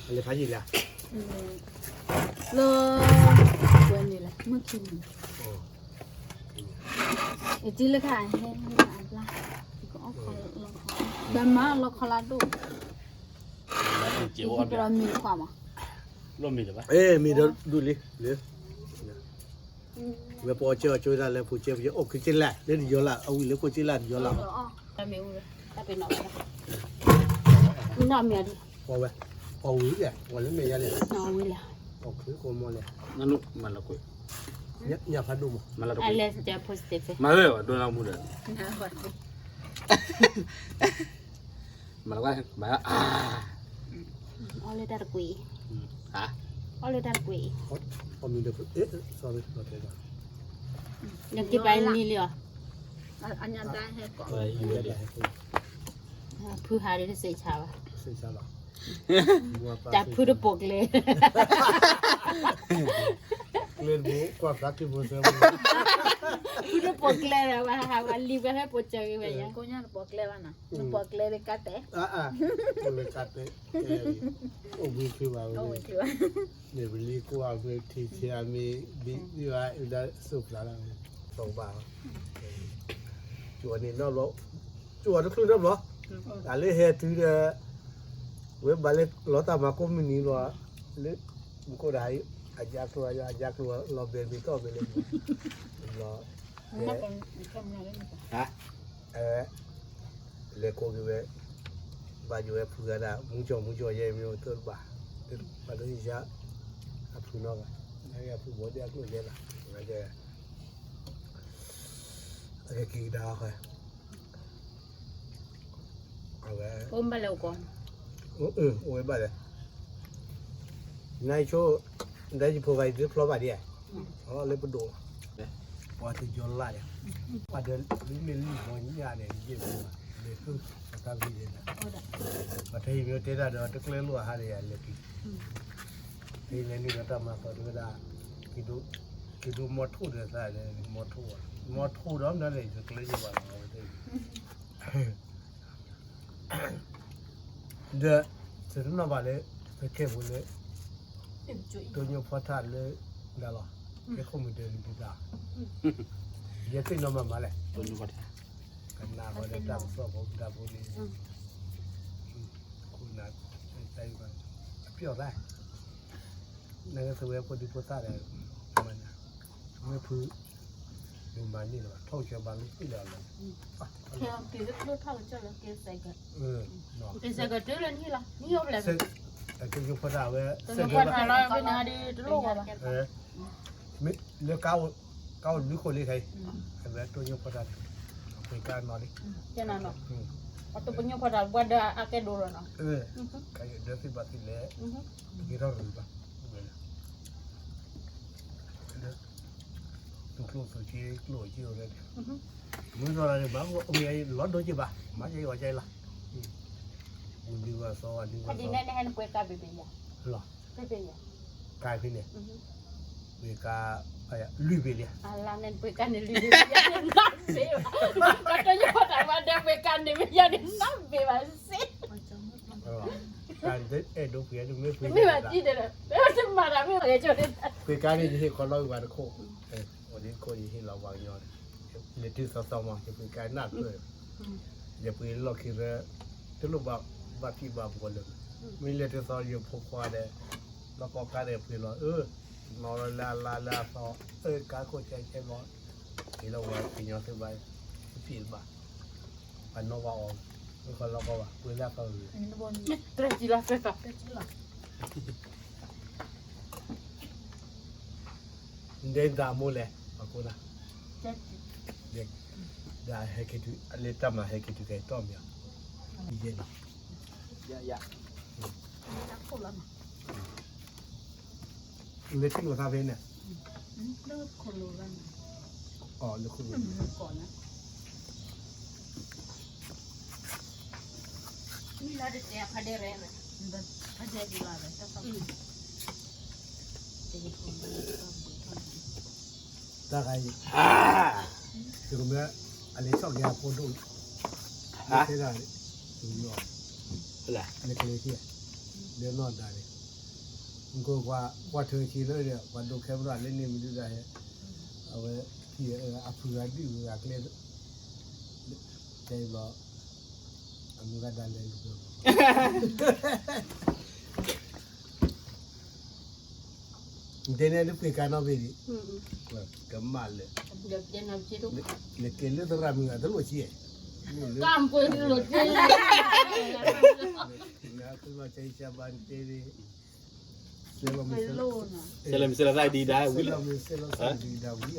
อะไรพายินละเลยวันนี้แหละเมื่อคืนจีเลยค่ะให้อ่านละก็เอาคอลองดำมาลองคอลาดูที่เรามีความอ่ะร่มมีหรือเปล่ามีดูลิหรือเมื่อพอเจอช่วยได้แล้วผู้เชี่ยวชาญโอ้คือจริงแหละเรื่องเยอะละเอาวิลเลยผู้เชี่ยวชาญเยอะละแต่ไม่รู้เลยแต่เป็นหน่อยมีหน่อยเมียดิพอไหมพอวิเลยวันนี้ไม่ยากเลยหน่อยวิเลยโอ้คือคนมอเลยนั่นลูกมันละกุยเนี่ยพัดดูมั้งมันละกุยอะไรจะโพสต์เฟซมาเลยว่ะโดนเราหมดเลยน่าหดหูมันละกุยมาอะไรดาร์กุยฮะอะไรดาร์กุยพอมีเด็กsorry โอเคครับยังกี่ใบนี่เลยอ่ะอันยังได้ให้ก่อนอยู่เลยผู้หาได้เสียชาวเสียชาวจับผู้ดูปกเลยเล่นบุกกว่าสักกี่บุษบผู้ดูปกเลยนะว่าหาวันรีบให้ปวดใจไปยังกูยังปกเลยวันน่ะปกเลยไปกัดเตะเลยกัดเตะโอ้บิคือว่าเนี่ยบิลีกูเอาไปที่ที่มีดีว่าอุดาสุขแล้วสองบาทจวนนี่นอกแล้วจวนทุกนอกแล้วอะไรเหตุที่เว็บบาเล็กล้อตามาก็มีนี่ล้อเล็กมันก็ได้อาจารย์ตัวเราเบนบิโต้ไปเลยล้อฮะเลยโคกิเวบาอยู่เพื่อนอะมุงจอเยี่ยมอยู่ตัวบ้าบาดูที่จะอัพนอกอะนี่อัพบอดี้อัพนู่นเยอะละอะไรเจ้อะไรกี่ดาวค่ะเอาไว้ผมไปแล้วก่อนโอ้ยบ้าเลยนายโชว์ได้จะพอไปด้วยพลอบ้าดิอ๋อเลยปดูว่าจะย้อนไล่ว่าเดินลิ้นลิ้นหัวนี่ยาเนี่ยเยี่ยมเลยเลยคือทำดีเลยนะว่าที่มีเทด้าเดี๋ยวตะเกียบลัวหาเลยเลยที่เนี่ยนี่ก็ทำมาพอดูได้คิดดูมอทูเดือดได้เลยมอทูร้อนนั่นเลยจะเกลียดว่าเอาไปเดี๋ยวเสร็จแล้วมาเลยไปเก็บไว้เลยตัวนี้พอทานเลยได้หรอแค่ข้อมือเดินดีจ้าเยอะขึ้นน้ำมาเลยตัวนี้ก็ได้กันนาก็ได้ดังสอบผมดังพวกนี้คุณนัดใจกันเปรี้ยวได้นั่นก็คือว่าพอดีพอทานเลยมันไม่พื้นดูมันนี่หรอท่องเชื่อบางที่เราเลยเที่ยวกินก็รู้เท่าเจ้าแล้วกินใส่กันกินใส่กันเจอเลยนี่ล่ะนี่ยอมเลยแต่ก็ยุคพอดาวเว้ยเสร็จแล้วเราไปนาดีลูกอ่ะมิเลือกเก้าหรือคนเลยใครเห็นไหมตัวยุคพอดาวเป็นการนอนดิเจ้านั่นเนาะwaktu punya pada ada akeh dulu nih. Kayak dia sih batin le. Kira riba. Tuh suci keluar je orang. Mungkin orang ni bang, umi lot doa je bah, macam je wajah lah. Undi wasa, undi wasa. Tadi nak hand kue kabe ya. Lah. Kabe ya. Kabe ni. Mereka kayak lubi dia. Alah nen kue kan lubi dia. Katanya pada ada kue kan dia jadi nabe masih. Kan dok dia tu mesti. Mesti mati dah. Macam mana mesti kerja jodoh. Kue kan ni jadi kalau orang kau.วันนี้คนที่เราวางยอดเรื่องที่สาวๆมาจะเป็นการนัดเลยอย่าไปหลอกคิดว่าทุกแบบบัตรที่บาปกันเลยไม่เรื่องที่สาวอยู่พกควาเดแล้วก็การเดินไปหลอกนอนลาสอการโคใจใช่ไหมที่เราว่าปีนี้สบายปีบ้าอันนว่าออกไม่คนเราก็ว่าเวลาเขาอยู่เตะจีละเตะจีละเดินตามมูเลยaku dah. Dah hek itu, letak mah hek itu kayak tom ya. Iya. Ya. Aku lah. Letak nggak sampai ni. Letak kuluran. Oh, letak kuluran. Kona. Ini ada tiap ada rere. Ada di luar. Tak kaya. Cuma ada sok dia pun tu. Tidak ada. Cuma. Lah. Ada kelihatan. เดี๋ยวนอนได้เลยมันก็ว่าเธอชีเลยเนี่ยวันดูแคมราเล่นนี่มันดูได้เอาไว้ที่อัพราดิวอยากเล่นใจบอกมันก็ได้เลยเดี๋ยวนี้ลูกไปกันเอาไปดิก็มาเลย เดี๋ยวจะนำชิดุ le que le da mi da lo chi Kam pun lu je. na ko ma chai cha ban te ni se lo miเซลได้ดีได้วิล se lo sa di da wi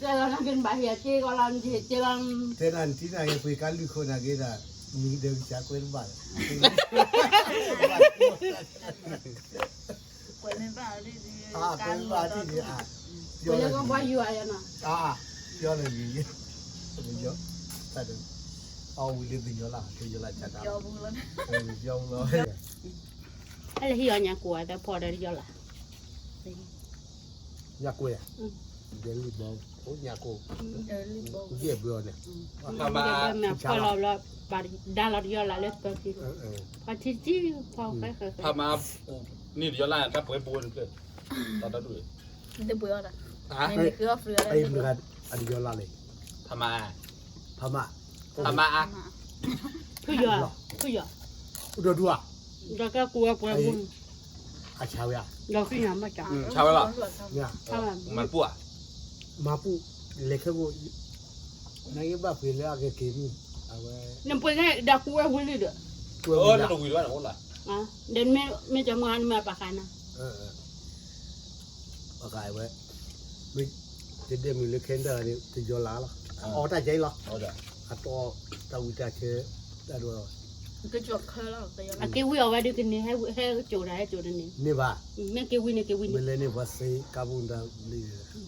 Jalan nak bahaya je kalau jalan. te nan ti na ye pe ka lu ko na ge da mi de cha ko ba Boleh bah di. ko ba ti ni Boleh kau buat you ayah na. ပြောတယ်ကြီးပြောတတ်တယ်အော်ဝီလေးပြောလားပြောလာချက်တာပြောဘူးလားပြောလို့ Ada hiya nya kuat, tapi pada dia lah. ညကိုရဒယ်လီဘောဟိုညကို Dari bau. ဒီပြောနေ Kalau lah pada dalam dia lah lepas itu. Pasti sih kau kayak พามานี่เดี๋ยวล่าถ้าเปิดปูนเพื่อนตอนนั้นด้วย Itu boleh lah. ฮะ Ini kau free ไอ้ lah. มันกันอันเดียวละเลย พามา พม่า พามา Kuya, kuya. อุดดัว Jaga kuah kuah pun. อาชาวya Dah kena macam. ชาวละ เนี่ย มันปั่ว มาปูเล็กกูนายบ้าเปลี่ยนอะไรเกมเอาไว้ Nampak ni dah kuah boleh dah. ตัว เอ มึ อง นั่นดูวิวว่าหนูล่ะ Ah, dan macam mana makan. เอาไก่ไว้ไม่จะได้มีเล็กแค่ไหนนี่จะยอลาล่ะอ๋อแต่ใจหรอ เอาเด้อ อัตโตตาวิจาเชได้ด้วย Kejut kalau saya. Kiwi awak dia kini, hai kejut dah, kejut ni. นี่ว่า Ni kiwi ni kiwi เมื่ ni. อเล่นว่าเซกาบุนดาลี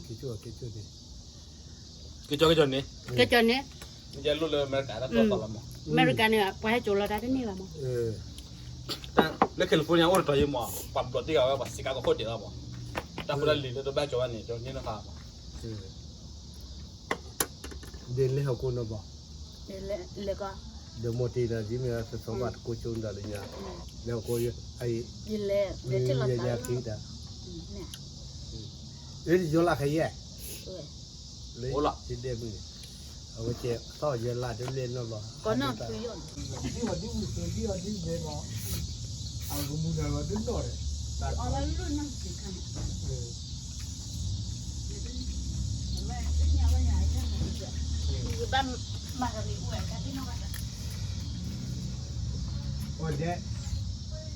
กิจวัตรนี่ กี่จอนี่ Kejut ni. มันจะรู้เลยอเมริกาแล้วตัวต่อละมั้ง Mereka ni apa hai jual dah ni lah mah. แต่แล้วแคลิฟอร์เนียโอ้ยตัวยี่หม้อปั๊มรถที่เขาว่าสิกาก็โคตรเยอะมั้งแต่พอได้ลีแล้วตัวแบกจอนี่จอนี่นะครับ เดินเล่นเขาคนละบ่ Lega. เดี๋ยวโมทีนะจิมีอะไรสมบัติกูจูนดาลิญาแล้วกูไอ้ Gile, betul lah. ยาคิดอ่ะ Ni. เอ้ยยอลาใครแย่ Oi. เลยจิเดมึงเอาไว้เจ็บต่อเยลาเดี๋ยวเล่นแล้วบ่ Kau nak tujuan. ที่ว่าที่มือที่ว่าที่เล่นเนาะเอากูมึงเอาดึงต่อเลย Awal dulu nak sikan. Ban mahal ibu ya, tapi nak ada. โอ้เด็ก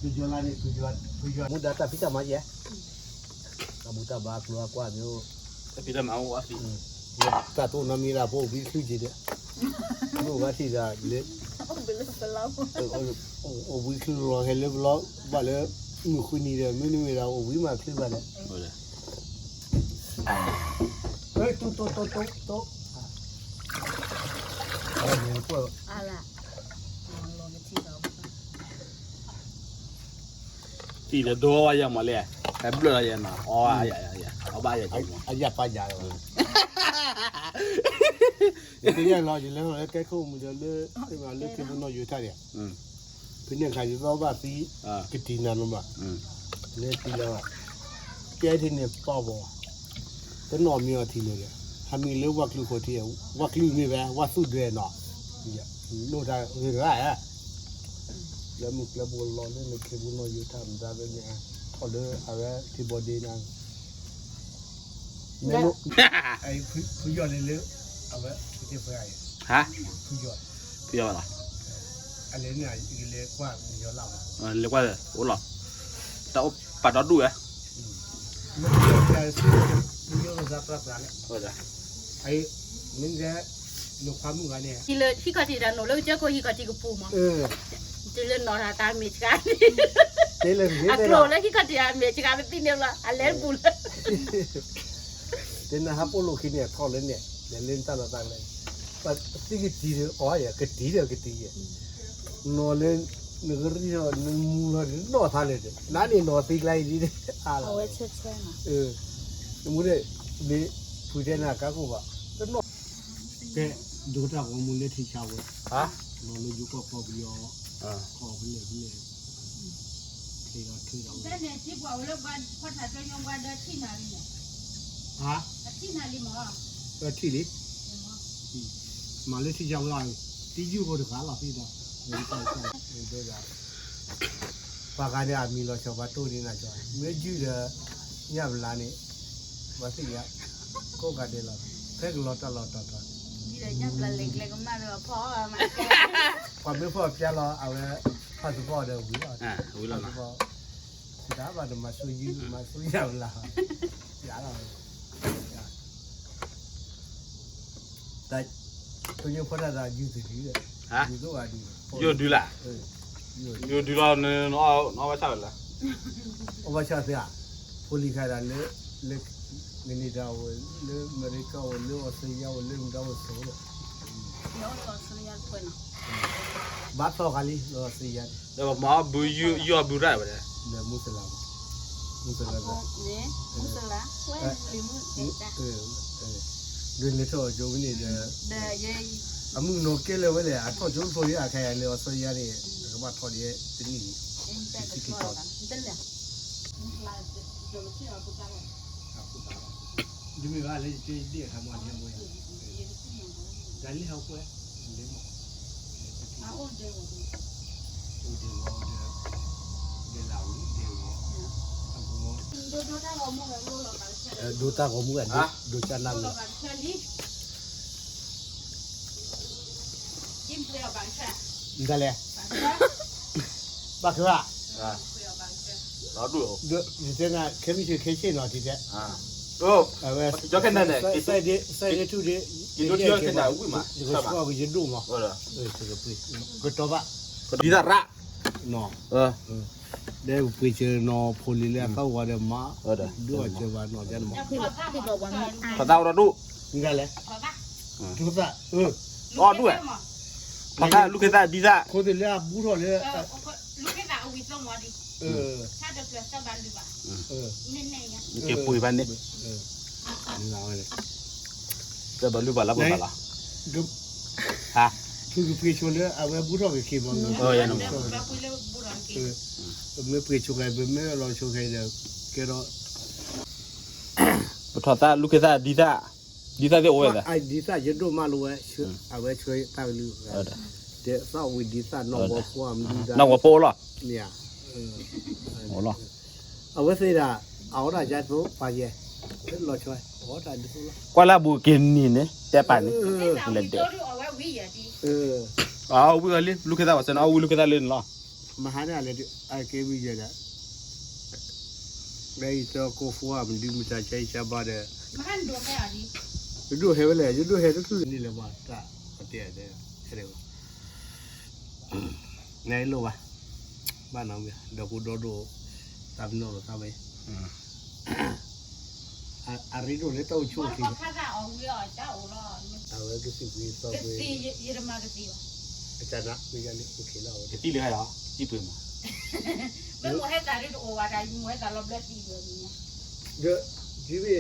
tujuan lah ni tujuan mudah tapi tak maju ya kamu tak bak keluar kuat tu ถ้าพี่จะมาเอาว่าสิ tak tahu nama ni apa bisu je dia tu mati dah le Belum belum. oh bisu lo hele lo bale mu khuni dia mu ni dah oh wi ma khli bale เอาเด้อ eh tu ah ni apa Alah. Lo ni tidak. ตีเดี๋ยวดูว่ายังมาเลยแต่เบลอยังนะอ๋ออย่าเอาบ้าอย่าจริง ayah payah itu yang lo je le ke ko mu de le ma le ke no yu ta dia อืม พี่เนี่ยใครจะบอกว่าปี อ่า กตินันลงมา อืม เลยปีแล้วแกที่เนี่ยป้อบแต่นอนมีอะไรทีเลยทำมีเรื่องวักลูกคนที่วักลูกมีแบบวักสุดเลยเนาะเนี่ยโน่นได้เรื่องอะไรอ่ะแล้วมึงแล้วบอลล้อเนี่ยมันคือบุญน้อยอยู่ทำได้เป็นยังไงพอเลยอะไรที่บอดีนั่งไม่รู้ไอ้ผู้ยอดเลยเลยเอาไว้ที่เพื่อไอ้ ฮะ ผู้ยอด พี่เอาอะไร อะไรเนี่ยอีกเลยกว่ามีเยอะเรา เรียกว่าโอ้หรอแต่ปัดดอดดูอ่ะ มันจะซื้อมีเยอะสักประมาณเนี่ย เอาเด้อ ไอ้มึงจะลูกความมึงเนี่ย Sila hika tidak no, lalu jago hika tiga puma. เออ Sila no rata mecikan. เจ๊เลยเจ๊เลย Aklo lagi hika tidak mecikan tapi ni lah, aler bulan. เจ๊นะฮะพวกลูกขี้เนี่ยทอดเล่นเนี่ยเล่นตลอดตลอดเลยแต่ที่กิตีเนี่ยอ๋ออย่ากตีเดียวกตีอ่ะนอนเล่นนึกเรื่องนึกมูลนิธินอนทานเลยนั่นนี่นอนตีไล่ดีเลยอะไร Awak cecah na. มูเลยนี่ผู้เจ้าหน้าก็กูว่าก็นอนแกดูตาของมูลนิธิชาว ฮะ นอนเลยอยู่ก็พอไปยอ อ่า ขอไปเลย ที่เราที่เรา แต่เนี่ยที่บอกแล้ววันพอถ้าจะยงวันเดินที่นาลีเนี่ย ฮะ ที่นาลีหมอ ที่นี้มาเลยที่ยาวเลยที่อยู่บนขาเราพี่เนาะไม่ใช่ใช่ไม่ได้ละปากกาเนี่ยมีเราชาวบ้านตัวนี้นะจ๊ะเมื่อยืดเนี่ยเวลานี้ว่าสิยะก็กันเดียวละแค่เราตลอด นี่เลยยับละเล็กเลยก็มาเลยพ่อมาแก่ ความไม่พอเพียงเราเอาเลยพาสปอร์ตเดี๋ยววิ่งอ่ะ อุ้ยแล้วนะ đã vào được mà suy nghĩ mà suy giàu là giả rồi tại tôi như phát ra như thế đấy hả như cái gì vô đi là vô đi là nó phải sao là ông bà cha thế à poli khai ra lấy người này đâu lấy America lấy Australia lấy đâu số rồi เดี๋ยวเราสุริยันเพิ่น bắt vào cái gì rồi Australia rồi mà bùi vô bùi ra vậy là Muslim เนี่ยมุสลาเว้ยลิมุเด็กจ้ะ ด้วยเลยทั่วโจวินี่เด้อ เดี๋ยวยัย อามึงโนเกเลเวเลยอ่ะทั่วโจโฟยอ่ะแค่เลยออสเตรเลียนี่ก็มาทั่วนี้ที่นี่ เอ็นแต่ก็ตัวกันเดินเลยมุสลาเดี๋ยวที่เราพูดกัน ดิมีว่าเลยที่เดียทำงานยังไงได้เลยเขาคุยเลยมั้ง อ้าวเดี๋ยว ดูดีว่าเดี๋ยวเราเดี๋ยวดูตาของมึงกันดูจานนั่งจิ้มเปรี้ยวบางแช่ ได้เลยบ้าคือว่า nó đủ เดี๋ยวจะน่ะแค่ไม่ใช่แค่เช่นหน่อยทีเดียว ô cho cái này này ใส่เดทุเด cái nó chưa cái nào cũng mà เดี๋ยวก็ไปยืนดูมั้ง rồi จะก็ไปก็ตัวบ้า đi ra ra เนาะ ờ ได้ไปเจอนอโพลิเลียเข้าว่าเดมา đấy ด้วยเจอว่านอจันมา ที่บอกว่ามัน phải tao ra đủ นี่กันเลย ขอป่ะ ทุกท่าto đủ à mà ta lúc cái ta đi ra คนที่เลี้ยบูทอเลย ลูกแค่ตาอุ้ยต้องมาดิถ้าจะเปลี่ยนสบายดีกว่าเน้นๆเนี่ย cái bùi ban đi นี่เราเลย giờ bảo lưu bảo là bảo là ก็ hả คือไปชวนเลยเอาไว้บูทอไปขี่มัน dạ đúng แบบคุยแล้วบุรันกิน ไม่ไปชวนใครไม่รอชวนใครเดี๋ยวแกรอ bảo thọ ta lúc cái ta đi ra thì ôi rồi ไอ้ดีซ่าจะดูมารู้ว่าช่วยเอาไว้ช่วยตั้งลือเดี๋ยวเศร้าวิดีซ่านอกว่าความดีซ่า nào có po rồi เนี่ย ủa rồi เอาไว้สิล่ะเอาได้จัดปุ๊บไปเย่รอช่วยโอ้ได้ดูละ qua là bùi kiến nhìn đấy đẹp bản đấy เล่นเด็กเอาไว้วิ่งดิ bây giờ lúc cái ta bảo sao lúc cái ta lên lo มาหาอะไรไอ้เกวีเยอะนะได้ตัวโคฟัวมันดูมันจะใช้ชาบาเด มาหันดูแค่ดิ ดูเฮเวเลยดูเฮทุกทุกนี่เลยว่าตาเตี้ยเด้อเฮ้ยไงลูกวะบ้านน้องเบียดอกกูโดโดตามโน่ตามไปอาริโดเลยต้องช่วยที พอข้าจะเอาวิ่งเจ้าหรอ เอาไว้ก็สิบวิต่อไป ตีเยอรมันก็ตีวะ อาจารย์นะมีกันนี่โอเคแล้ว cái tí lưỡi hay đó tí bùi mà ไม่มัวให้ตาได้ดูว่าได้มัวให้ตาลบเล็ดตีเลยเนี่ย เดี๋ยวจีบี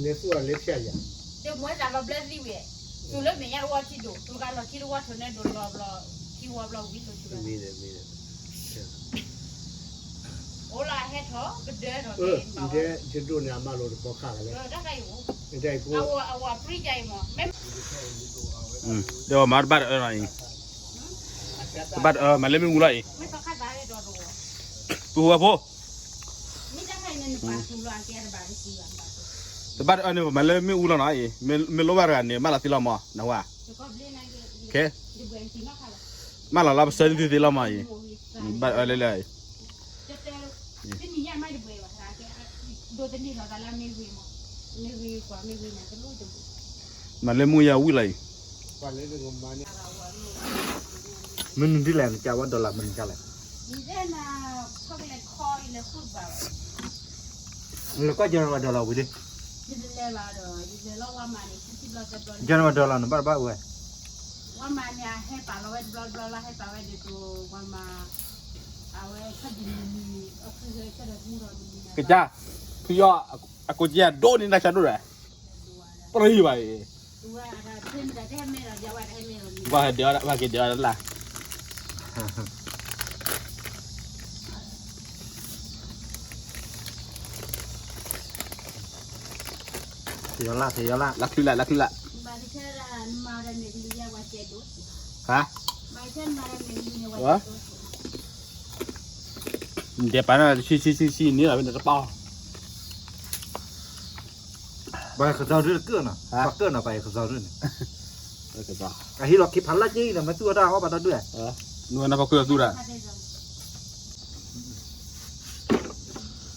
เนื้อสัวเล็กใช่ยัง เดี๋ยวมัวให้ตาลบเล็ดตีเว้ยตัวเล็กเนี่ยว่าที่ดูตัวการเราคิดว่าเธอเนี่ยโดนเราคิดว่าเราวิ่งเราชุด มีเลย โอ้ล่ะเฮ็ดเถอะก็เดินเถอะ เดี๋ยวจะดูเนี่ยมาโหลดพอขากันเลย ได้ไงวะ ได้กู เอาว่าปรีใจมั้งไม่ rồi mà bắt ở này bắt mà lên mình lại ไม่ต้องข้าตาได้ดู bùi vào po นี่จะให้เงินปากทุลานแกระบาดสี่วันบาท bắt ở này mà lên mình uống nó này mình lo vào cái này mà là tí lo mà nào à เดี๋ยวก็เล่นอะไร ok เดี๋ยวเบื่อจริงมากค่ะ mà là làm sao thì tí lo mà gì bắt ở đây này จะเจอที่นี่ยังไม่ได้เบื่อว่ะค่ะแกโดนที่นี่เราแต่ละไม่วิ่งมั้งไม่วิ่งกว่าไม่วิ่งนะก็รู้จัก mà lên mua nhà uống lại วันนี้เป็นงมมาเนี่ย mình đi làm chào ăn đồ làm mình chào lại นี่เด้นะเขาเป็นคอยเลยพูดแบบ แล้วก็จะมาดอลลาร์วิดิ ยืนเล่ละเด้อยืนเล่าว่ามาเนี่ยที่เราจะโดน จะมาดอลลาร์บ้าบ้าเว้ย ว่ามาเนี่ยให้ป่าเราไว้บลาให้ป่าไว้เดี๋ยวตัวว่ามาเอาไว้คดีมีเอาคือเลยก็ได้พูดเราดีนะ cái chaพี่ย่อกูจะโดนนี่นะฉันดูแลปรีไป ว่าเพื่อนจะได้ไม่เราจะไว้ให้ไม่เราดี ว่าเดี๋ยวว่ากี่เดี๋ยวนั่นแหละ Tiola. Lakila. Barichara mara melia wachedo. Ha? Barichara mara melia What? wachedo. Dia pana si ni là bên đó bao. Bài khởi giao rất là nè, bạc cỡ là bài khởi giao rất nè. Cái đó. Cái hi lọ kịp hắn lá chi là mấy tua ra có bà đó đuổi. Nuôi nó bao nhiêu tu ra?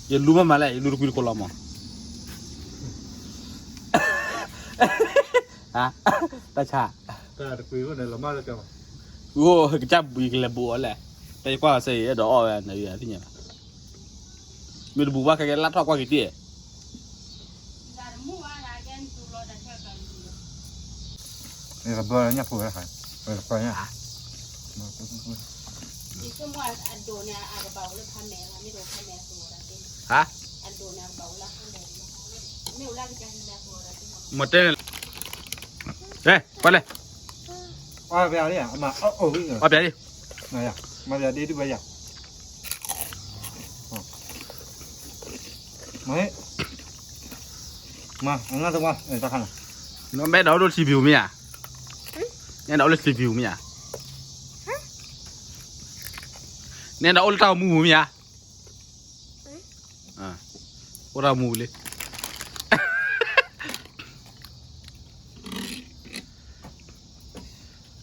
Ye luma malai, luru kuil kolam. Ha? Ta cha. Ta được quý con này là ma được không? Wo cái cha bui cái là bùa lẹ. Ta qua xây ở đó này vậy thế nhỉ? Mình bùa cái laptop qua cái gì? Này là bơ nhá phù hả? Rồi coi nhá. Hả? Một tên. Đây, qua đây. Qua về đi à? Mà cái rồi. Qua bé đi. Này à? Mà giờ đi bây giờ. Mấy. Mà ăn thôi qua, để ta khăn à. Nó bé đó đôi review mi à? Nên đó là review mi à? Nên đó tao mua mi à? À, tao mua đi.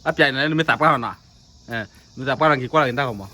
Áp chạy này mới tạp vào nào? Mới tạp vào là gì qua là người ta không mà?